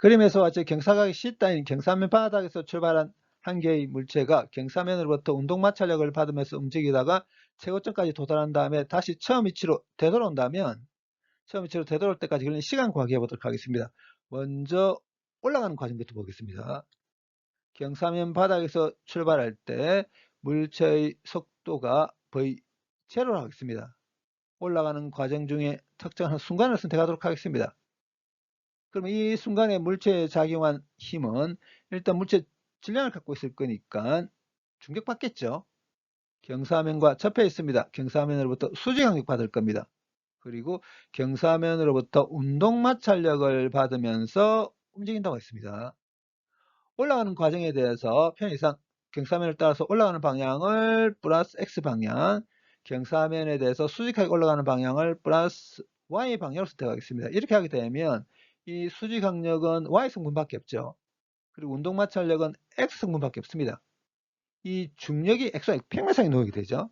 그림에서 와제 경사각이 C따인 경사면 바닥에서 출발한 한 개의 물체가 경사면으로부터 운동마찰력을 받으면서 움직이다가 최고점까지 도달한 다음에 다시 처음 위치로 되돌아온다면 처음 위치로 되돌아올 때까지 걸리는 시간 구하기 해보도록 하겠습니다. 먼저 올라가는 과정부터 보겠습니다. 경사면 바닥에서 출발할 때 물체의 속도가 v0라고 하겠습니다. 올라가는 과정 중에 특정한 순간을 선택하도록 하겠습니다. 그럼 이 순간에 물체에 작용한 힘은 일단 물체 질량을 갖고 있을 거니까 충격받겠죠. 경사면과 접해 있습니다. 경사면으로부터 수직 강력 받을 겁니다. 그리고 경사면으로부터 운동마찰력을 받으면서 움직인다고 했습니다. 올라가는 과정에 대해서 편의상 경사면을 따라서 올라가는 방향을 플러스 X방향, 경사면에 대해서 수직하게 올라가는 방향을 플러스 Y 방향으로 선택하겠습니다. 이렇게 하게 되면 이 수직항력은 Y성분밖에 없죠. 그리고 운동마찰력은 X성분밖에 없습니다. 이 중력이 XY 평면상에 놓이게 되죠.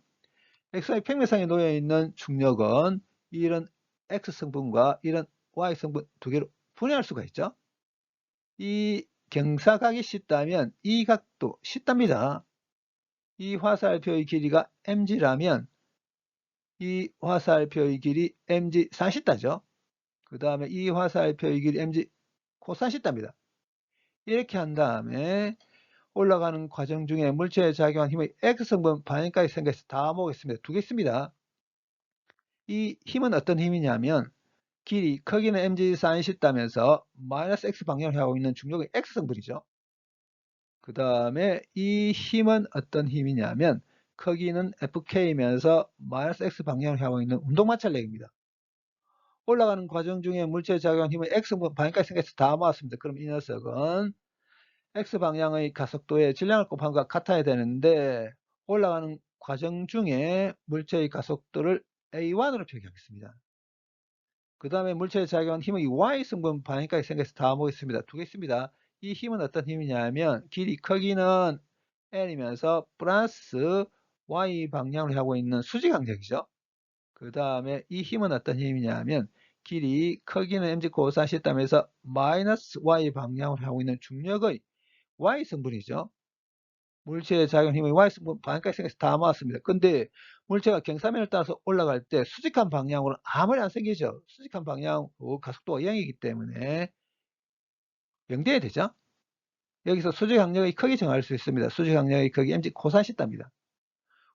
XY 평면상에 놓여있는 중력은 이런 X성분과 이런 Y성분 두 개로 분해할 수가 있죠. 이 경사각이 C다면 이 각도 C답니다. 이 화살표의 길이가 mg라면 이 화살표의 길이 mg 산시다죠. 그 다음에 이 화살표의 길이 mg 코산시다입니다. 이렇게 한 다음에 올라가는 과정 중에 물체에 작용한 힘의 X성분 반응까지 생겨서 다 모으겠습니다. 두 개 있습니다. 이 힘은 어떤 힘이냐면 길이 크기는 mg 산시다면서 마이너스 X 방향을 향하고 있는 중력의 X성분이죠. 그 다음에 이 힘은 어떤 힘이냐면 크기는 fk이면서 마이너스 x 방향을 향하고 있는 운동마찰력입니다. 올라가는 과정 중에 물체에 작용한 힘은 x분의 반까지 생겨서 다 모았습니다. 그럼 이 녀석은 x방향의 가속도에 질량을 곱한 것과 같아야 되는데 올라가는 과정 중에 물체의 가속도를 a1으로 표기하겠습니다. 그 다음에 물체에 작용한 힘의 y승분 반까지 생겨서 다 모였습니다. 두 개 있습니다. 이 힘은 어떤 힘이냐면 길이 크기는 n이면서 플러스 y 방향으로 하고 있는 수직항력이죠. 그 다음에 이 힘은 어떤 힘이냐면 길이 크기는 mg 코사시다면서 마이너스 y 방향으로 하고 있는 중력의 y 성분이죠. 물체에 작용 힘의 y승분 반까지 생겨서 다 모았습니다. 근데 물체가 경사면을 따라서 올라갈 때 수직한 방향으로 아무리 안 생기죠. 수직한 방향으로 가속도가 0이기 때문에 0돼야 되죠. 여기서 수직항력의 크기 정할 수 있습니다. 수직항력의 크기 mg 코사시다입니다.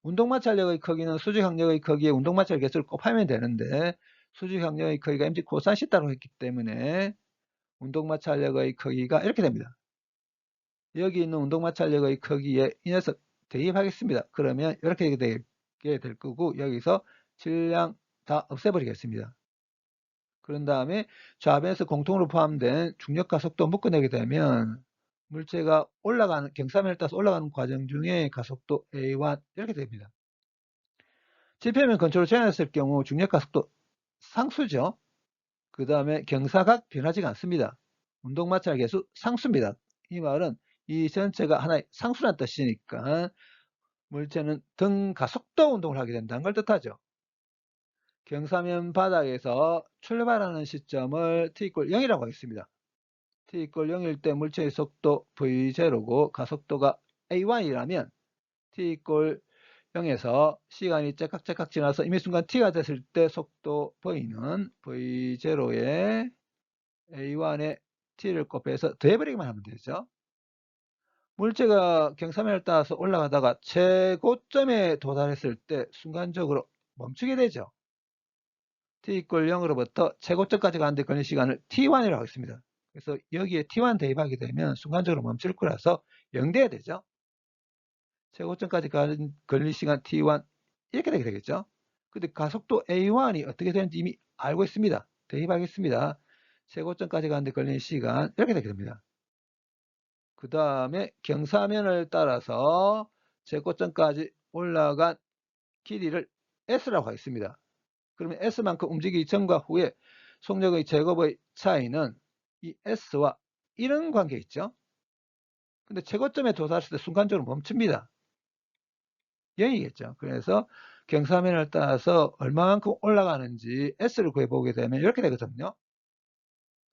운동마찰력의 크기는 수직항력의 크기에 운동마찰 개수를 곱하면 되는데 수직항력의 크기가 mg 코사시다로 했기 때문에 운동마찰력의 크기가 이렇게 됩니다. 여기 있는 운동마찰력의 크기에 이 녀석 대입하겠습니다. 그러면 이렇게 되게 될 거고 여기서 질량 다 없애버리겠습니다. 그런 다음에 좌변에서 공통으로 포함된 중력과 속도 묶어내게 되면 물체가 올라가는 경사면을 따라서 올라가는 과정 중에 가속도 a1 이렇게 됩니다. 지표면 근처로 제한했을 경우 중력과 속도 상수죠. 그 다음에 경사각 변하지가 않습니다. 운동마찰 계수 상수입니다. 이 말은 이 전체가 하나의 상수란 뜻이니까 물체는 등가속도 운동을 하게 된다는 걸 뜻하죠. 경사면 바닥에서 출발하는 시점을 t=0이라고 하겠습니다. t=0일 때 물체의 속도 v0고 가속도가 a1이라면 t=0에서 시간이 째깍째깍 지나서 이미 순간 t가 됐을 때 속도 v는 v0에 a1에 t를 곱해서 더해버리기만 하면 되죠. 물체가 경사면을 따라서 올라가다가 최고점에 도달했을 때 순간적으로 멈추게 되죠. t=0으로부터 최고점까지 가는데 걸린 시간을 t1이라고 하겠습니다. 그래서 여기에 t1 대입하게 되면 순간적으로 멈출 거라서 0 돼야 되죠. 최고점까지 걸린 시간 t1 이렇게 되게 되겠죠. 근데 가속도 a1이 어떻게 되는지 이미 알고 있습니다. 대입하겠습니다. 최고점까지 가는데 걸린 시간 이렇게 되게 됩니다. 그 다음에 경사면을 따라서 최고점까지 올라간 길이를 s라고 하겠습니다. 그러면 s만큼 움직이기 전과 후에 속력의 제곱의 차이는 이 s와 이런 관계 있죠. 근데 최고점에 도달했을 때 순간적으로 멈춥니다. 0이겠죠. 그래서 경사면을 따라서 얼마만큼 올라가는지 s를 구해보게 되면 이렇게 되거든요.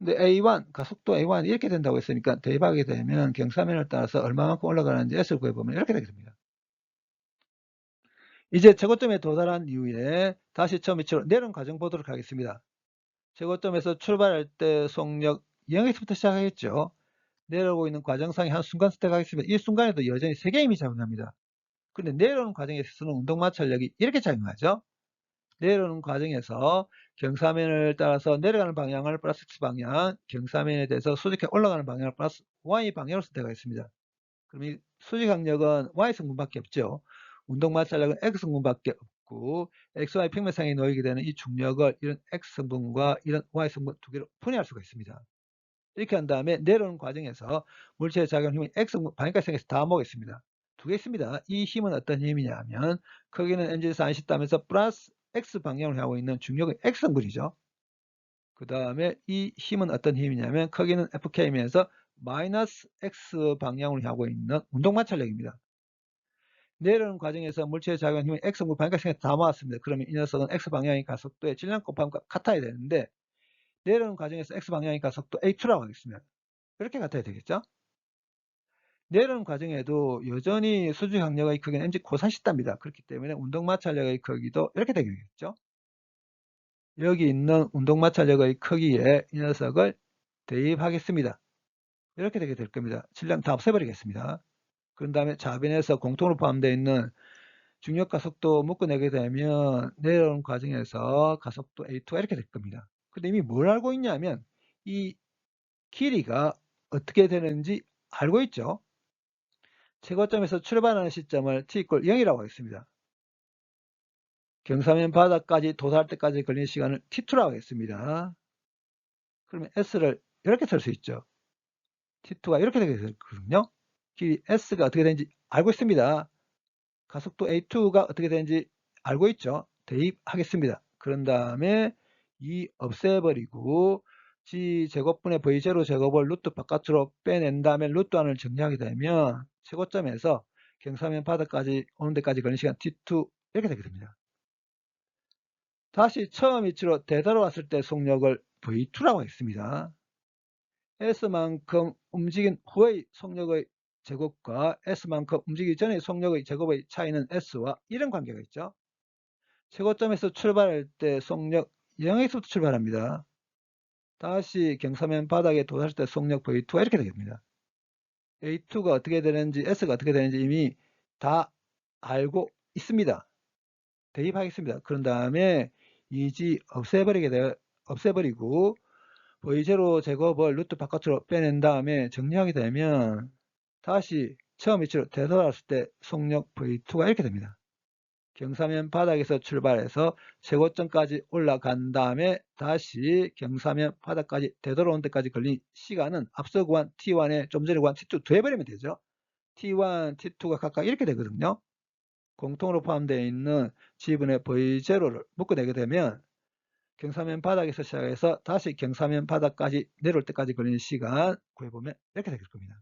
근데 A1, 가속도 A1 이렇게 된다고 했으니까 대입하게 되면 경사면을 따라서 얼마만큼 올라가는지 S를 구해보면 이렇게 되게 됩니다. 이제 최고점에 도달한 이후에 다시 처음 위치로 내려오는 과정 보도록 하겠습니다. 최고점에서 출발할 때 속력 0에서부터 시작하겠죠. 내려오고 있는 과정상의 한 순간 선택하겠습니다. 이 순간에도 여전히 세개의 힘이 작용합니다. 근데 내려오는 과정에 있어서는 운동마찰력이 이렇게 작용하죠. 내려오는 과정에서 경사면을 따라서 내려가는 방향을 플러스 X 방향, 경사면에 대해서 수직해 올라가는 방향을 플러스 Y 방향으로 선택하겠습니다. 그럼 이 수직 강력은 Y 성분밖에 없죠. 운동 마찰력은 X 성분밖에 없고 XY 평면상에 놓이게 되는 이 중력을 이런 X 성분과 이런 Y 성분 두 개로 분해할 수가 있습니다. 이렇게 한 다음에 내려오는 과정에서 물체의 작용 힘이 X 성분 방향까지 생겨서 다 모으겠습니다. 두 개 있습니다. 이 힘은 어떤 힘이냐 하면 크기는 엔진에서 안 씻다면서 플러스 X 방향을 하고 있는 중력의 X 성분이죠. 그 다음에 이 힘은 어떤 힘이냐면 크기는 FK면서 마이너스 X 방향으로 하고 있는 운동마찰력입니다. 내려오는 과정에서 물체의 작용 힘이 X성분 방향까지 생겨서 다 모았습니다. 그러면 이 녀석은 X방향의 가속도의 질량 곱함과 같아야 되는데 내려오는 과정에서 X방향의 가속도 A2라고 하겠습니다. 이렇게 같아야 되겠죠? 내려오는 과정에도 여전히 수직 강력의 크기는 mg 코사시다입니다. 그렇기 때문에 운동마찰력의 크기도 이렇게 되겠죠? 여기 있는 운동마찰력의 크기에 이 녀석을 대입하겠습니다. 이렇게 되게 될 겁니다. 질량 다 없애버리겠습니다. 그런 다음에 좌변에서 공통으로 포함되어 있는 중력 가속도 묶어내게 되면 내려오는 과정에서 가속도 A2가 이렇게 될 겁니다. 근데 이미 뭘 알고 있냐면 이 길이가 어떻게 되는지 알고 있죠. 최고점에서 출발하는 시점을 t = 0이라고 하겠습니다. 경사면 바닥까지 도달할 때까지 걸리는 시간을 t2라고 하겠습니다. 그러면 s를 이렇게 쓸 수 있죠. t2가 이렇게 되게 되거든요. 길이 s가 어떻게 되는지 알고 있습니다. 가속도 A2가 어떻게 되는지 알고 있죠. 대입하겠습니다. 그런 다음에 이 없애버리고 G 제곱분의 V0 제곱을 루트 바깥으로 빼낸 다음에 루트 안을 정리하게 되면 최고점에서 경사면 바닥까지 오는 데까지 걸리는 시간 T2 이렇게 되게 됩니다. 다시 처음 위치로 되돌아왔을 때 속력을 V2라고 했습니다. S만큼 움직인 후의 속력의 제곱과 S만큼 움직이기 전의 속력의 제곱의 차이는 S와 이런 관계가 있죠. 최고점에서 출발할 때 속력 0에서부터 출발합니다. 다시 경사면 바닥에 도달할 때 속력 V2가 이렇게 되겠습니다. A2가 어떻게 되는지 S가 어떻게 되는지 이미 다 알고 있습니다. 대입하겠습니다. 그런 다음에 이지 없애버리고 V0 제곱을 루트 바깥으로 빼낸 다음에 정리하게 되면 다시 처음 위치로 되돌아왔을 때 속력 V2가 이렇게 됩니다. 경사면 바닥에서 출발해서 최고점까지 올라간 다음에 다시 경사면 바닥까지 되돌아온 데까지 걸린 시간은 앞서 구한 T1에 좀 전에 구한 T2 더해버리면 되죠. T1, T2가 각각 이렇게 되거든요. 공통으로 포함되어 있는 G분의 V0를 묶어내게 되면 경사면 바닥에서 시작해서 다시 경사면 바닥까지 내려올 때까지 걸리는 시간 구해보면 이렇게 될 겁니다.